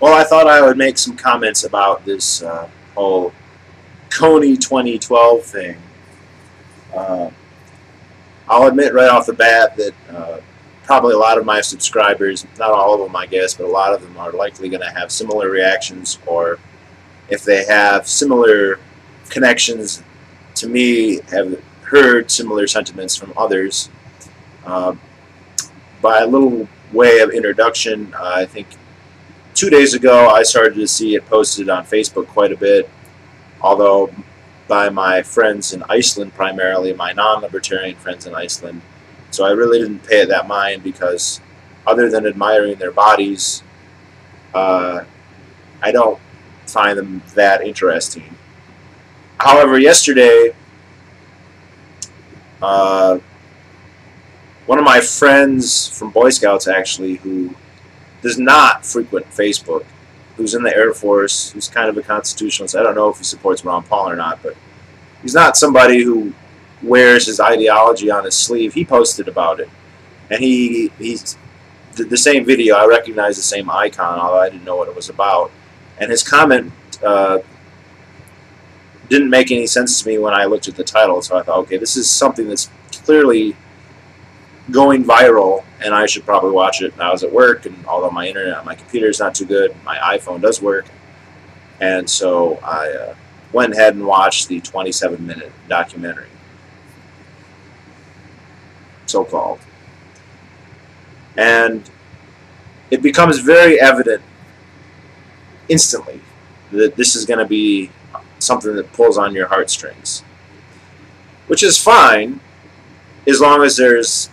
Well, I thought I would make some comments about this whole Kony 2012 thing. I'll admit right off the bat that probably a lot of my subscribers, not all of them I guess, but a lot of them are likely going to have similar reactions, or if they have similar connections to me, have heard similar sentiments from others. By a little way of introduction, I think 2 days ago I started to see it posted on Facebook quite a bit, although by my friends in Iceland primarily, my non-libertarian friends in Iceland. So I really didn't pay it that mind because other than admiring their bodies, I don't find them that interesting. However, yesterday, one of my friends from Boy Scouts actually, who does not frequent Facebook, who's in the Air Force, who's kind of a constitutionalist. I don't know if he supports Ron Paul or not, but he's not somebody who wears his ideology on his sleeve. He posted about it, and he's the same video. I recognize the same icon, although I didn't know what it was about. And his comment didn't make any sense to me when I looked at the title. So I thought, okay, this is something that's clearly going viral, and I should probably watch it. And I was at work, and although my internet on my computer is not too good, my iPhone does work, and so I went ahead and watched the 27-minute documentary, so-called. And it becomes very evident instantly that this is going to be something that pulls on your heartstrings, which is fine as long as there's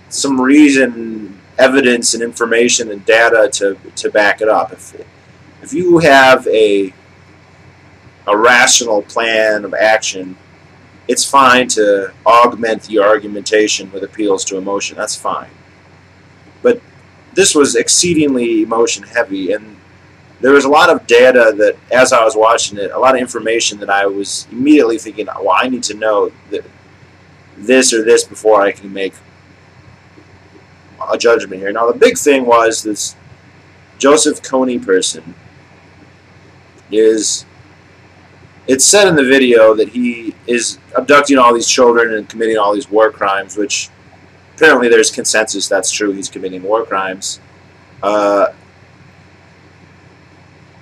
some reason, evidence, and information and data to back it up. If you have a rational plan of action, it's fine to augment your argumentation with appeals to emotion. That's fine. But this was exceedingly emotion heavy, and there was a lot of data that, as I was watching it, a lot of information that I was immediately thinking, well, I need to know that this or this before I can make a judgment here. Now, the big thing was this Joseph Kony person is, it's said in the video that he is abducting all these children and committing all these war crimes, which apparently there's consensus that's true. He's committing war crimes. And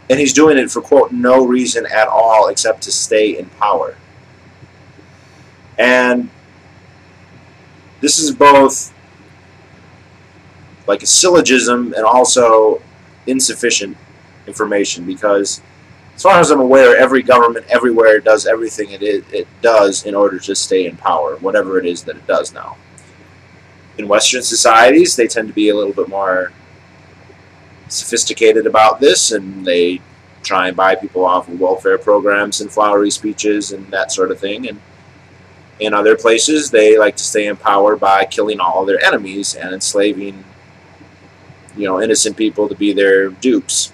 he's doing it for, quote, no reason at all except to stay in power. And this is both like a syllogism and also insufficient information, because as far as I'm aware, every government everywhere does everything it does in order to stay in power, whatever it is that it does now. In Western societies, they tend to be a little bit more sophisticated about this, and they try and buy people off of welfare programs and flowery speeches and that sort of thing. And in other places, they like to stay in power by killing all their enemies and enslaving, you know, innocent people to be their dupes.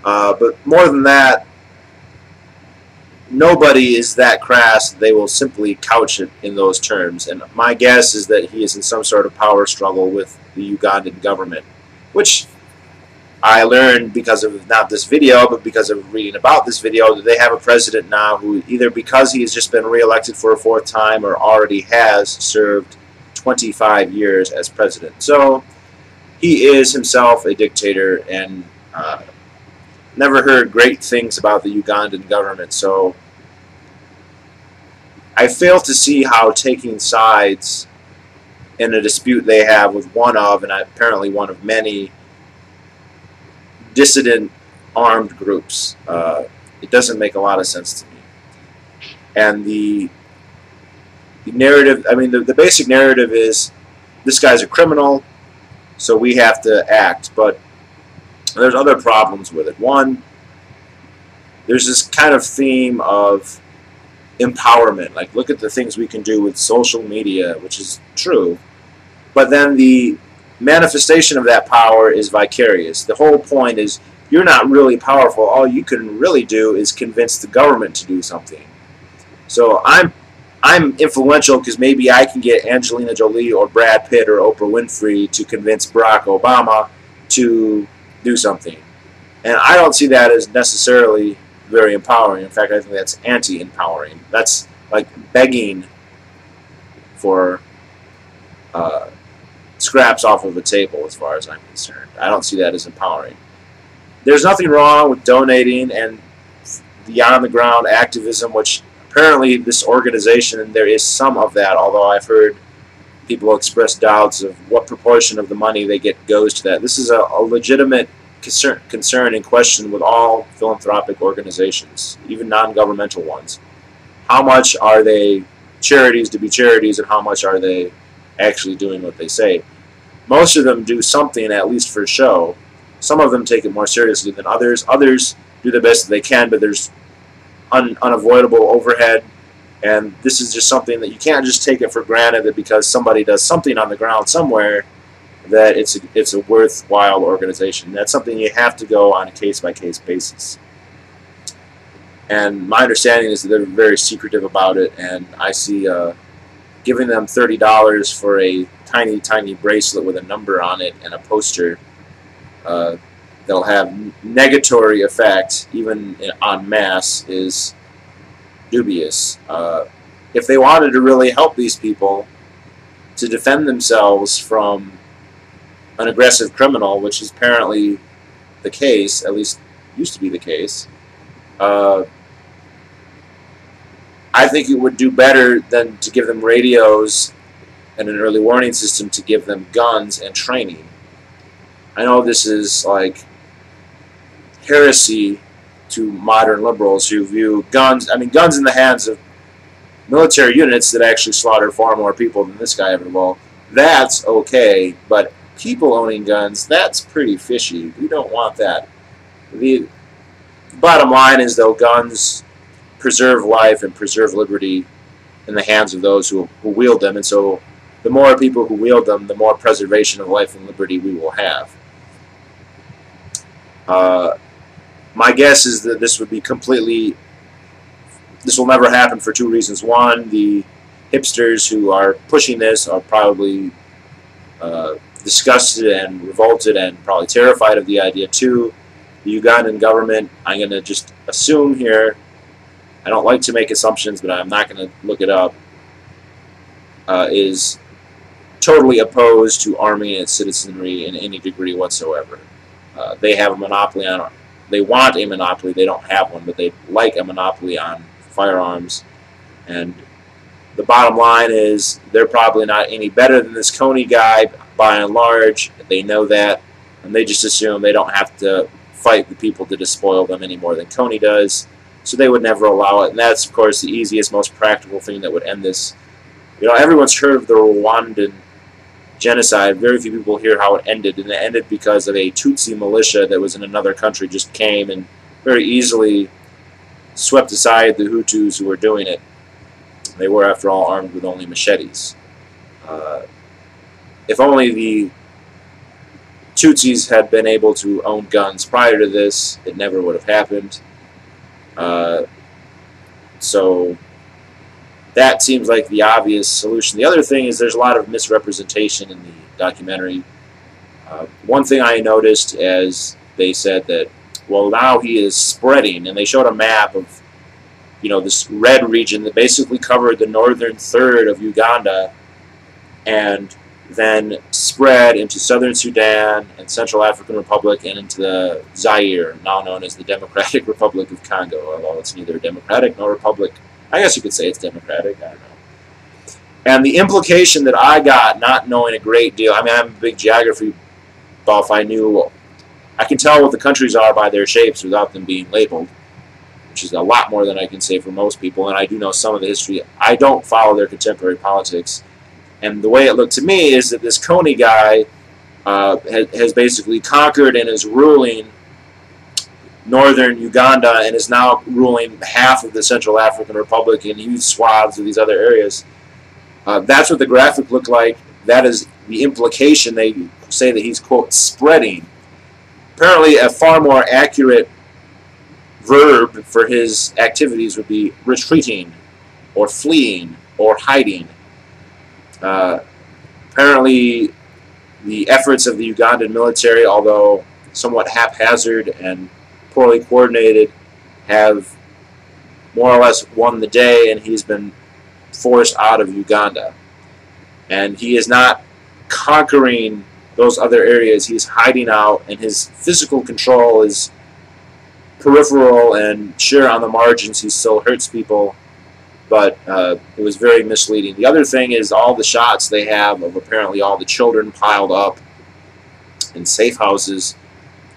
But more than that, nobody is that crass. They will simply couch it in those terms. And my guess is that he is in some sort of power struggle with the Ugandan government, which I learned because of not this video, but because of reading about this video, that they have a president now who, either because he has just been reelected for a 4th time or already has served 25 years as president. So he is himself a dictator, and never heard great things about the Ugandan government. So I fail to see how taking sides in a dispute they have with one of, and apparently one of many, dissident armed groups, it doesn't make a lot of sense to me. And the narrative, I mean, the basic narrative is, this guy's a criminal, so we have to act. But there's other problems with it. One, there's this kind of theme of empowerment. Like, look at the things we can do with social media, which is true. But then the manifestation of that power is vicarious. The whole point is, you're not really powerful. All you can really do is convince the government to do something. So I'm influential because maybe I can get Angelina Jolie or Brad Pitt or Oprah Winfrey to convince Barack Obama to do something. And I don't see that as necessarily very empowering. In fact, I think that's anti-empowering. That's like begging for scraps off of a table, as far as I'm concerned. I don't see that as empowering. There's nothing wrong with donating and the on-the-ground activism, which apparently this organization, there is some of that, although I've heard people express doubts of what proportion of the money they get goes to that. This is a legitimate concern and question with all philanthropic organizations, even non-governmental ones. How much are they charities to be charities, and how much are they actually doing what they say? Most of them do something, at least for show. Some of them take it more seriously than others. Others do the best that they can, but there's unavoidable overhead, and this is just something that you can't just take it for granted that because somebody does something on the ground somewhere that it's a worthwhile organization. That's something you have to go on a case-by-case basis. And my understanding is that they're very secretive about it, and I see giving them $30 for a tiny, tiny bracelet with a number on it and a poster that'll have negatory effect, even en masse, is dubious. If they wanted to really help these people to defend themselves from an aggressive criminal, which is apparently the case, at least used to be the case, I think it would do better than to give them radios and an early warning system to give them guns and training. I know this is like heresy to modern liberals who view guns, guns in the hands of military units that actually slaughter far more people than this guy ever will. That's okay, but people owning guns, that's pretty fishy. We don't want that. The bottom line is, though, guns preserve life and preserve liberty in the hands of those who wield them, and so the more people who wield them, the more preservation of life and liberty we will have. My guess is that this will never happen for two reasons. One, the hipsters who are pushing this are probably disgusted and revolted and probably terrified of the idea. Two, the Ugandan government, I'm going to just assume here, I don't like to make assumptions, but I'm not going to look it up, is totally opposed to arming its citizenry in any degree whatsoever. They have a monopoly on, they want a monopoly, they don't have one, but they like a monopoly on firearms. And the bottom line is they're probably not any better than this Kony guy by and large. They know that, and they just assume they don't have to fight the people to despoil them any more than Kony does. So they would never allow it, and that's, of course, the easiest, most practical thing that would end this. You know, everyone's heard of the Rwandan genocide. Very few people hear how it ended, and it ended because of a Tutsi militia that was in another country just came and very easily swept aside the Hutus who were doing it. They were, after all, armed with only machetes. If only the Tutsis had been able to own guns prior to this, it never would have happened. So that seems like the obvious solution. The other thing is there's a lot of misrepresentation in the documentary. One thing I noticed as they said that, well, now he is spreading, and they showed a map of, you know, this red region that basically covered the northern third of Uganda and then spread into southern Sudan and Central African Republic and into the Zaire, now known as the Democratic Republic of Congo, although it's neither democratic nor republic. I guess you could say it's democratic, I don't know. And the implication that I got, not knowing a great deal, I mean, I'm a big geography buff, I can tell what the countries are by their shapes without them being labeled, which is a lot more than I can say for most people, and I do know some of the history. I don't follow their contemporary politics. And the way it looked to me is that this Kony guy has basically conquered and is ruling northern Uganda and is now ruling half of the Central African Republic and huge swaths of these other areas. That's what the graphic looked like. That is the implication. They say that he's, quote, spreading. Apparently a far more accurate verb for his activities would be retreating or fleeing or hiding. Apparently the efforts of the Ugandan military, although somewhat haphazard and poorly coordinated, have more or less won the day, and he's been forced out of Uganda. And he is not conquering those other areas. He's hiding out, and his physical control is peripheral, and sure, on the margins he still hurts people, but it was very misleading. The other thing is all the shots they have of apparently all the children piled up in safe houses.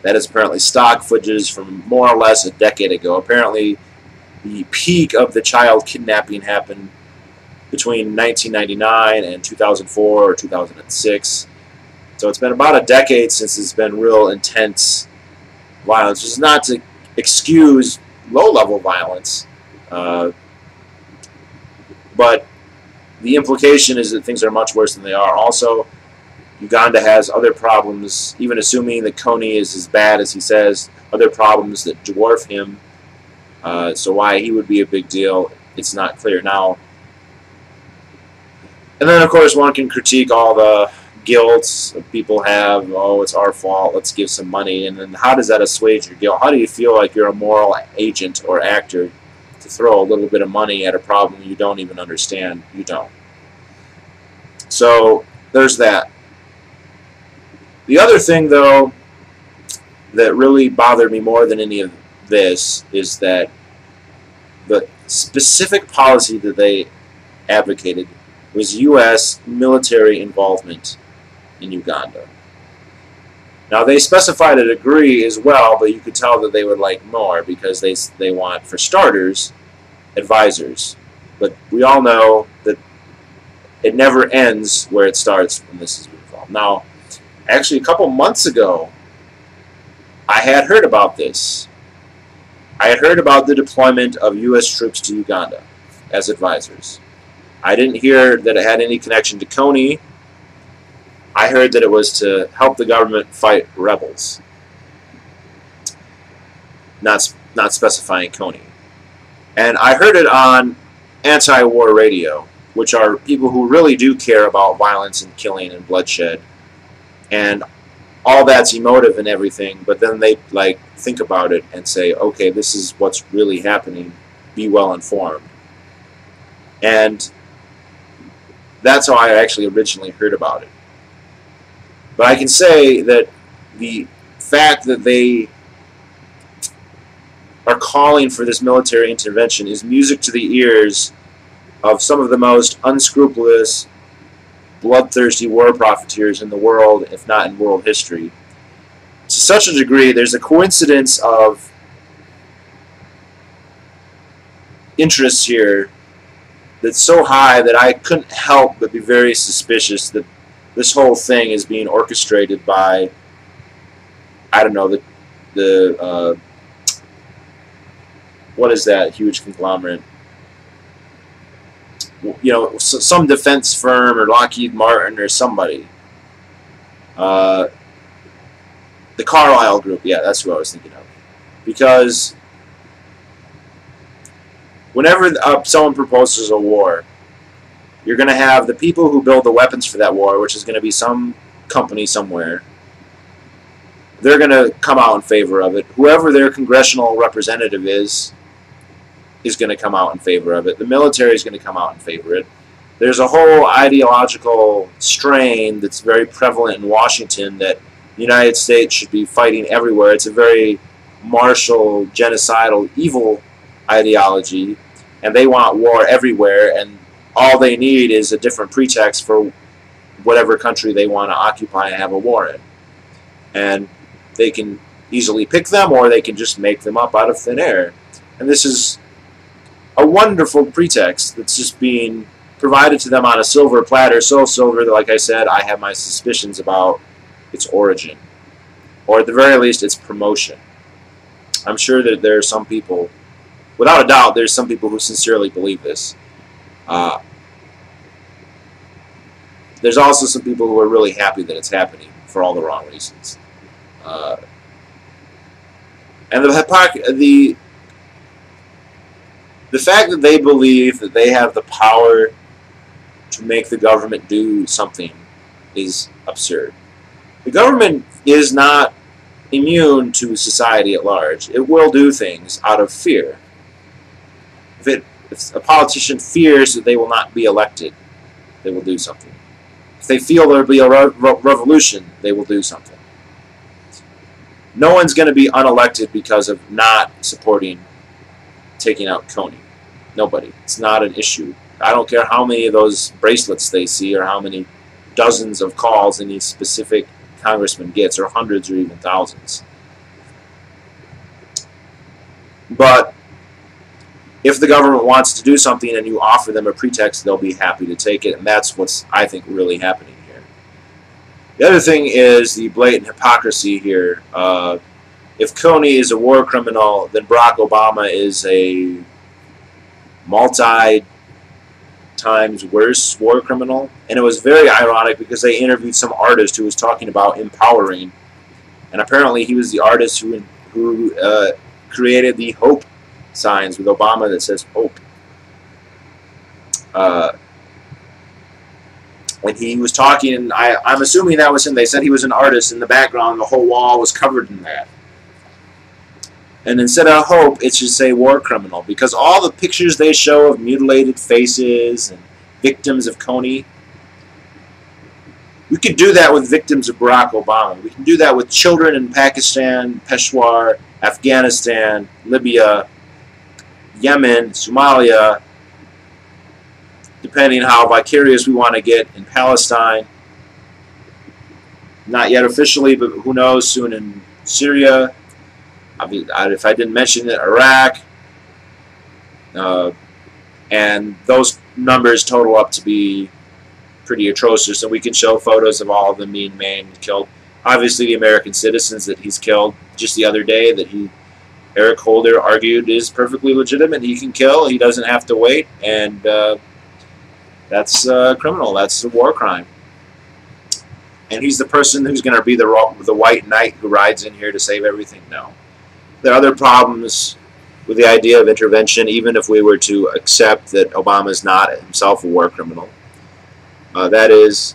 That is apparently stock footage from more or less a decade ago. Apparently the peak of the child kidnapping happened between 1999 and 2004 or 2006. So it's been about a decade since it's been real intense violence. Which is not to excuse low-level violence, but the implication is that things are much worse than they are. Also, Uganda has other problems, even assuming that Kony is as bad as he says, other problems that dwarf him. So why he would be a big deal, it's not clear now. And then, of course, one can critique all the guilt that people have. Oh, it's our fault, let's give some money. And then how does that assuage your guilt? How do you feel like you're a moral agent or actor to throw a little bit of money at a problem you don't even understand? You don't. So there's that. The other thing, though, that really bothered me more than any of this is that the specific policy that they advocated was U.S. military involvement in Uganda. Now, they specified a degree as well, but you could tell that they would like more because they want, for starters, advisors. But we all know that it never ends where it starts when this is involved. Now, actually, a couple months ago, I had heard about this. I had heard about the deployment of U.S. troops to Uganda as advisors. I didn't hear that it had any connection to Kony. I heard that it was to help the government fight rebels. Not specifying Kony. And I heard it on anti-war radio, which are people who really do care about violence and killing and bloodshed. And all that's emotive and everything, but then they like think about it and say, okay, this is what's really happening. Be well informed. And that's how I actually originally heard about it. But I can say that the fact that they are calling for this military intervention is music to the ears of some of the most unscrupulous, bloodthirsty war profiteers in the world, if not in world history. To such a degree, there's a coincidence of interests here that's so high that I couldn't help but be very suspicious that this whole thing is being orchestrated by, I don't know, the what is that huge conglomerate? You know, some defense firm or Lockheed Martin or somebody. The Carlyle Group, yeah, that's who I was thinking of. Because whenever someone proposes a war, you're going to have the people who build the weapons for that war, which is going to be some company somewhere. They're going to come out in favor of it. Whoever their congressional representative is going to come out in favor of it. The military is going to come out in favor of it. There's a whole ideological strain that's very prevalent in Washington that the United States should be fighting everywhere. It's a very martial, genocidal, evil ideology, and they want war everywhere, and all they need is a different pretext for whatever country they want to occupy and have a war in. And they can easily pick them, or they can just make them up out of thin air. And this is a wonderful pretext that's just being provided to them on a silver platter, so silver that, like I said, I have my suspicions about its origin, or at the very least its promotion. I'm sure that there are some people, without a doubt, there's some people who sincerely believe this. There's also some people who are really happy that it's happening for all the wrong reasons. And the fact that they believe that they have the power to make the government do something is absurd. The government is not immune to society at large. It will do things out of fear. If a politician fears that they will not be elected, they will do something. If they feel there will be a revolution, they will do something. No one's going to be unelected because of not supporting taking out Kony. Nobody. It's not an issue. I don't care how many of those bracelets they see or how many dozens of calls any specific congressman gets, or hundreds or even thousands. But if the government wants to do something and you offer them a pretext, they'll be happy to take it, and that's what's, I think, really happening here. The other thing is the blatant hypocrisy here. If Kony is a war criminal, then Barack Obama is a multi-times worse war criminal. And it was very ironic because they interviewed some artist who was talking about empowering, and apparently he was the artist who created the hope signs with Obama that says hope. When he was talking, and I'm assuming that was him, they said he was an artist. In the background, the whole wall was covered in that. And instead of hope, it should say war criminal, because all the pictures they show of mutilated faces and victims of Kony, we could do that with victims of Barack Obama. We can do that with children in Pakistan, Peshawar, Afghanistan, Libya, Yemen, Somalia, depending how vicarious we want to get, in Palestine. Not yet officially, but who knows, soon in Syria. If I didn't mention it, Iraq. And those numbers total up to be pretty atrocious, and we can show photos of all of them being maimed and killed. Obviously, the American citizens that he's killed just the other day, that Eric Holder argued is perfectly legitimate. He can kill. He doesn't have to wait, and that's criminal. That's a war crime. And he's the person who's going to be the white knight who rides in here to save everything? No. There are other problems with the idea of intervention, even if we were to accept that Obama is not himself a war criminal. That is,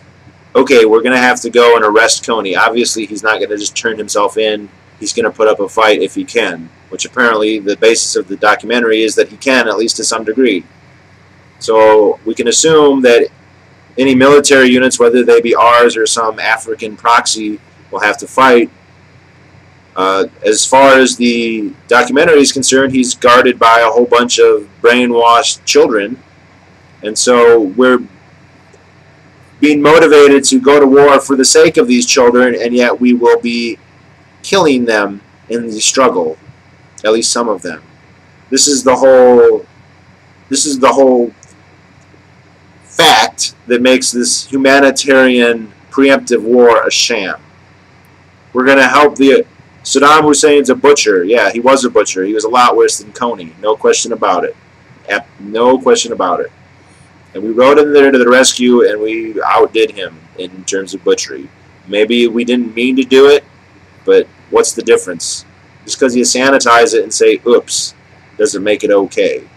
okay, we're going to have to go and arrest Kony. Obviously, he's not going to just turn himself in. He's going to put up a fight if he can, which apparently the basis of the documentary is that he can, at least to some degree. So we can assume that any military units, whether they be ours or some African proxy, will have to fight. As far as the documentary is concerned, he's guarded by a whole bunch of brainwashed children. And so we're being motivated to go to war for the sake of these children, and yet we will be killing them in the struggle, at least some of them. This is the whole fact that makes this humanitarian preemptive war a sham. We're going to help Saddam Hussein's a butcher. Yeah, he was a butcher. He was a lot worse than Kony. No question about it. No question about it. And we rode in there to the rescue, and we outdid him in terms of butchery. Maybe we didn't mean to do it, but what's the difference? Just because you sanitize it and say, oops, doesn't make it okay.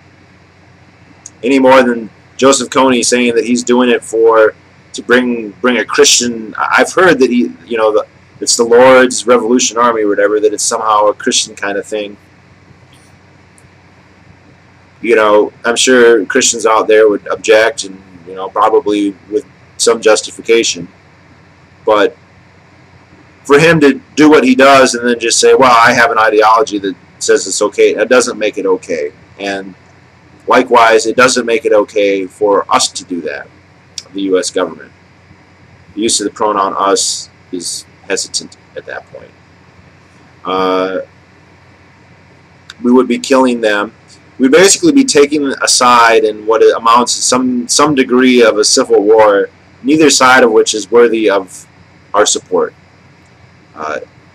Any more than Joseph Kony saying that he's doing it to bring a Christian. I've heard that it's the Lord's Revolution Army or whatever, that it's somehow a Christian kind of thing. I'm sure Christians out there would object, and probably with some justification. But for him to do what he does and then just say, well, I have an ideology that says it's okay, that doesn't make it okay. And likewise, it doesn't make it okay for us to do that, the U.S. government. The use of the pronoun us is hesitant at that point. We would be killing them. We'd basically be taking a side in what amounts to some degree of a civil war, neither side of which is worthy of our support.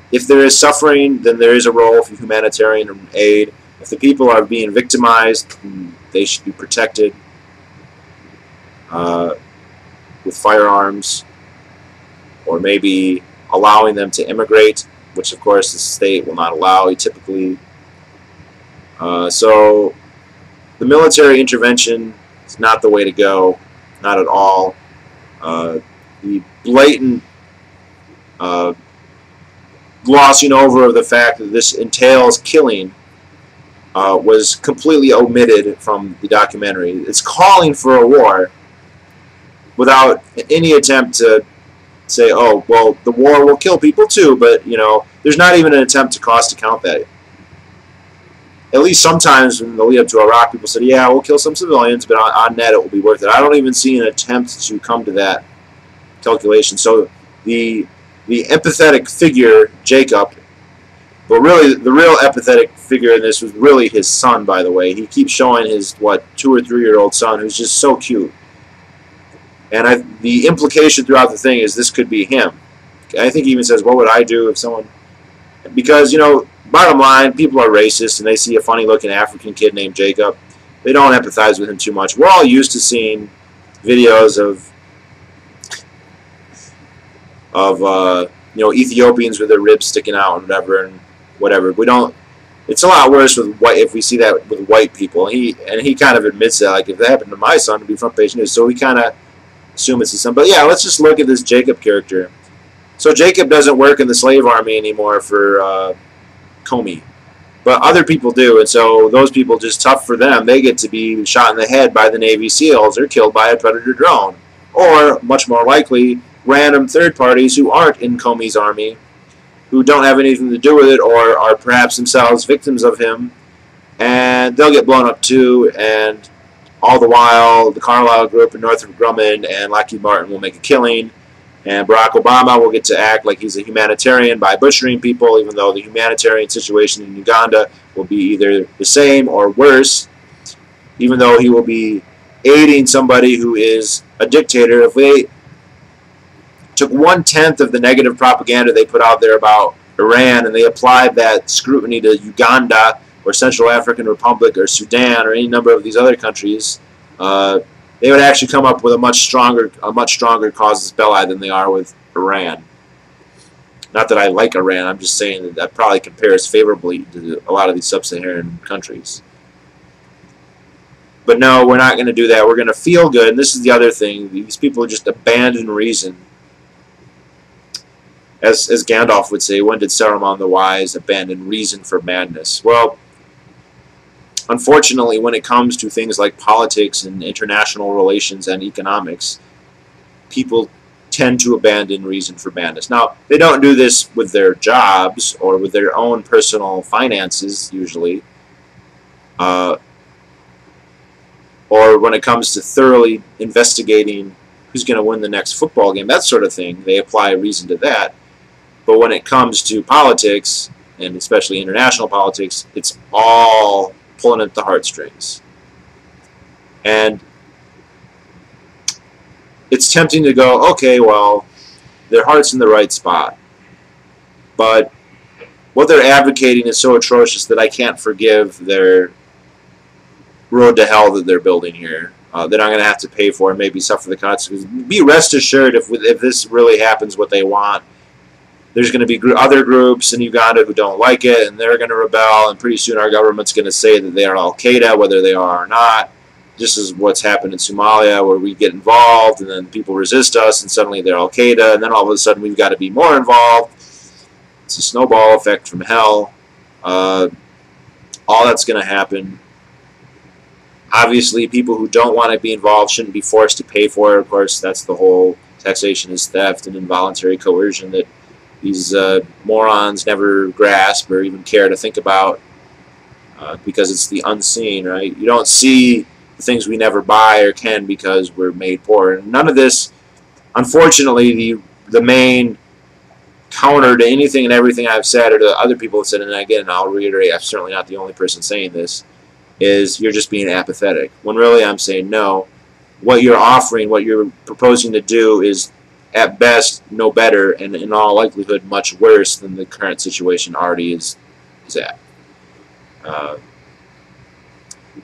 If there is suffering, then there is a role for humanitarian aid. If the people are being victimized, they should be protected with firearms, or maybe allowing them to immigrate, which of course the state will not allow typically. So the military intervention is not the way to go, not at all. The blatant glossing over the fact that this entails killing was completely omitted from the documentary. It's calling for a war without any attempt to say, oh, well, the war will kill people too, but, you know, there's not even an attempt to cost account that. At least sometimes in the lead up to Iraq, people said, yeah, we'll kill some civilians, but on net it will be worth it. I don't even see an attempt to come to that calculation. So the empathetic figure, Jacob, but really the real empathetic figure in this was really his son, by the way. He keeps showing his, 2 or 3-year-old son, who's just so cute. And the implication throughout the thing is this could be him. I think he even says, what would I do if someone... Because, you know, bottom line, people are racist, and they see a funny-looking African kid named Jacob. They don't empathize with him too much. We're all used to seeing videos of you know, Ethiopians with their ribs sticking out and whatever. We don't... It's a lot worse with if we see that with white people. And he kind of admits that, like, if that happened to my son, it'd be front page news. So we kind of assume it's his son. But yeah, let's just look at this Jacob character. So Jacob doesn't work in the slave army anymore for Kony, but other people do, and so those people, just tough for them, they get to be shot in the head by the Navy SEALs or killed by a Predator drone, or much more likely, random third parties who aren't in Kony's army, who don't have anything to do with it, or are perhaps themselves victims of him, and they'll get blown up too. And all the while, the Carlyle Group and Northrop Grumman and Lockheed Martin will make a killing, and Barack Obama will get to act like he's a humanitarian by butchering people, even though the humanitarian situation in Uganda will be either the same or worse, even though he will be aiding somebody who is a dictator. If they took 1/10 of the negative propaganda they put out there about Iran and they applied that scrutiny to Uganda or Central African Republic or Sudan or any number of these other countries, they would actually come up with a much stronger casus belli than they are with Iran. Not that I like Iran, I'm just saying that that probably compares favorably to a lot of these sub-Saharan countries. But no, we're not going to do that. We're going to feel good, and this is the other thing. These people just abandon reason. As Gandalf would say, when did Saruman the Wise abandon reason for madness? Well, unfortunately, when it comes to things like politics and international relations and economics, people tend to abandon reason for madness. Now, they don't do this with their jobs or with their own personal finances, usually, or when it comes to thoroughly investigating who's going to win the next football game, that sort of thing. They apply reason to that. But when it comes to politics, and especially international politics, it's all pulling at the heartstrings. And it's tempting to go, okay, well, their heart's in the right spot. But what they're advocating is so atrocious that I can't forgive their road to hell that they're building here. That I'm going to have to pay for and maybe suffer the consequences. Be rest assured, if this really happens what they want, there's going to be other groups in Uganda who don't like it, and they're going to rebel, and pretty soon our government's going to say that they are Al-Qaeda, whether they are or not. This is what's happened in Somalia, where we get involved, and then people resist us, and suddenly they're Al-Qaeda, and then all of a sudden we've got to be more involved. It's a snowball effect from hell. All that's going to happen. Obviously, people who don't want to be involved shouldn't be forced to pay for it. Of course, that's the whole taxation is theft and involuntary coercion that these morons never grasp or even care to think about, because it's the unseen, right? You don't see the things we never buy or can because we're made poor. And none of this, unfortunately, the main counter to anything and everything I've said or to other people have said, and again, I'll reiterate, I'm certainly not the only person saying this, is you're just being apathetic. When really I'm saying no, what you're offering, what you're proposing to do is at best no better, and in all likelihood much worse than the current situation already is at.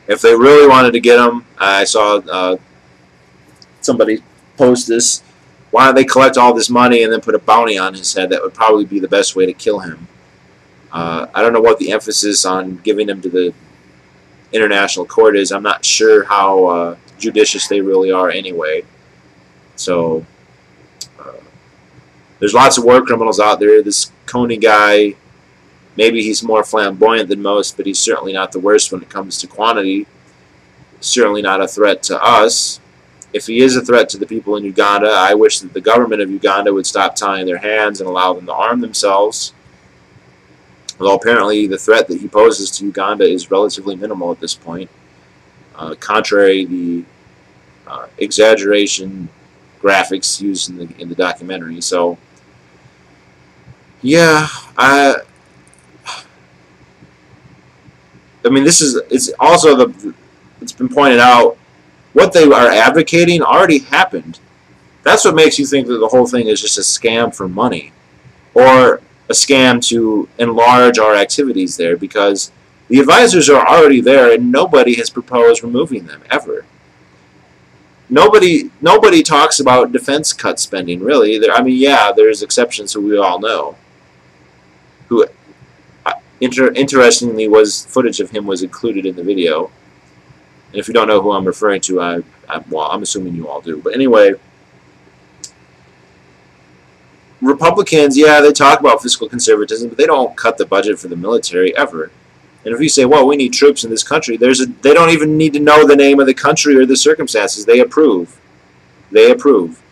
If they really wanted to get him, I saw somebody post this, why don't they collect all this money and then put a bounty on his head? That would probably be the best way to kill him. I don't know what the emphasis on giving him to the international court is. I'm not sure how judicious they really are anyway. So there's lots of war criminals out there. This Kony guy, maybe he's more flamboyant than most, but he's certainly not the worst when it comes to quantity. Certainly not a threat to us. If he is a threat to the people in Uganda, I wish that the government of Uganda would stop tying their hands and allow them to arm themselves. Although apparently the threat that he poses to Uganda is relatively minimal at this point, contrary the exaggeration graphics used in the documentary. So, yeah, I mean, it's also it's been pointed out, what they are advocating already happened. That's what makes you think that the whole thing is just a scam for money, or a scam to enlarge our activities there, because the advisors are already there and nobody has proposed removing them, ever. Nobody talks about defense cut spending, really. I mean, yeah, there's exceptions who we all know. Who, interestingly, footage of him was included in the video. And if you don't know who I'm referring to, well, I'm assuming you all do. But anyway, Republicans, yeah, they talk about fiscal conservatism, but they don't cut the budget for the military, ever. And if you say, well, we need troops in this country, they don't even need to know the name of the country or the circumstances. They approve. They approve.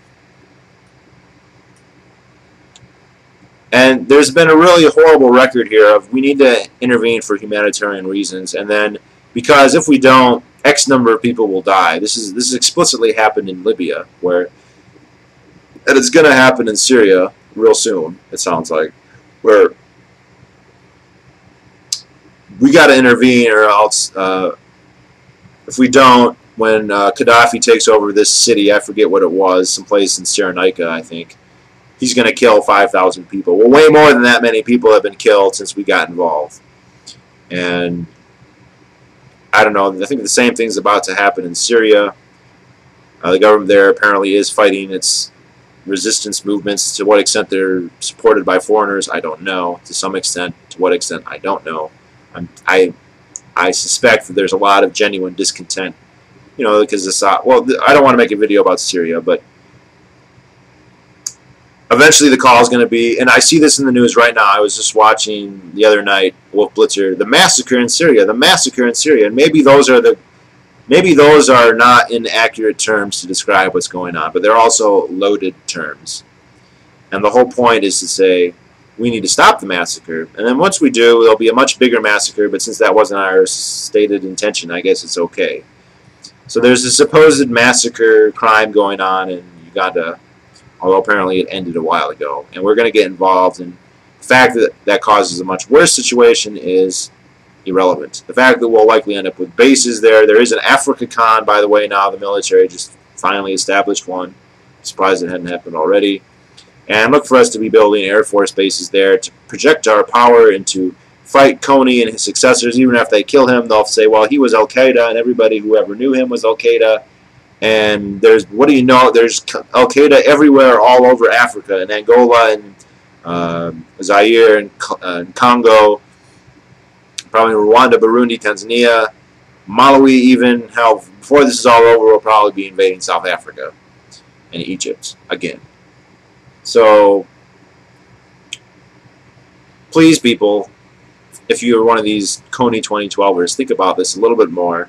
And there's been a really horrible record here of we need to intervene for humanitarian reasons, and then because if we don't, X number of people will die. This is explicitly happened in Libya, and it's going to happen in Syria real soon, it sounds like, where we got to intervene, or else if we don't, when Gaddafi takes over this city, I forget what it was, someplace in Cyrenaica, I think, he's going to kill 5,000 people. Well, way more than that many people have been killed since we got involved. And I don't know, I think the same thing's about to happen in Syria. The government there apparently is fighting its resistance movements. To what extent they're supported by foreigners, I don't know. To some extent, to what extent, I don't know. I suspect that there's a lot of genuine discontent, you know, because well, I don't want to make a video about Syria, but eventually the call is going to be, and I see this in the news right now. I was just watching the other night, Wolf Blitzer, the massacre in Syria, and maybe those are not inaccurate terms to describe what's going on, but they're also loaded terms. And the whole point is to say, we need to stop the massacre, and then once we do, there'll be a much bigger massacre, but since that wasn't our stated intention, I guess it's okay. So there's a supposed massacre crime going on in Uganda, although apparently it ended a while ago, and we're going to get involved, and the fact that that causes a much worse situation is irrelevant. The fact that we'll likely end up with bases there is an Africa Con, by the way, now the military just finally established one. I'm surprised it hadn't happened already. And look for us to be building Air Force bases there to project our power and to fight Kony and his successors. Even if they kill him, they'll say, well, he was Al-Qaeda, and everybody who ever knew him was Al-Qaeda. And there's, what do you know, there's Al-Qaeda everywhere all over Africa, in Angola and Zaire and Congo, probably Rwanda, Burundi, Tanzania, Malawi even. Hell, before this is all over, we'll probably be invading South Africa and Egypt again. So, please, people, if you're one of these Kony 2012ers, think about this a little bit more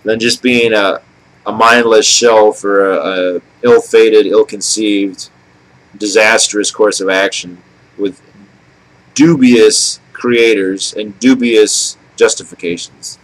than just being a mindless shell for a ill-fated, ill-conceived, disastrous course of action with dubious creators and dubious justifications.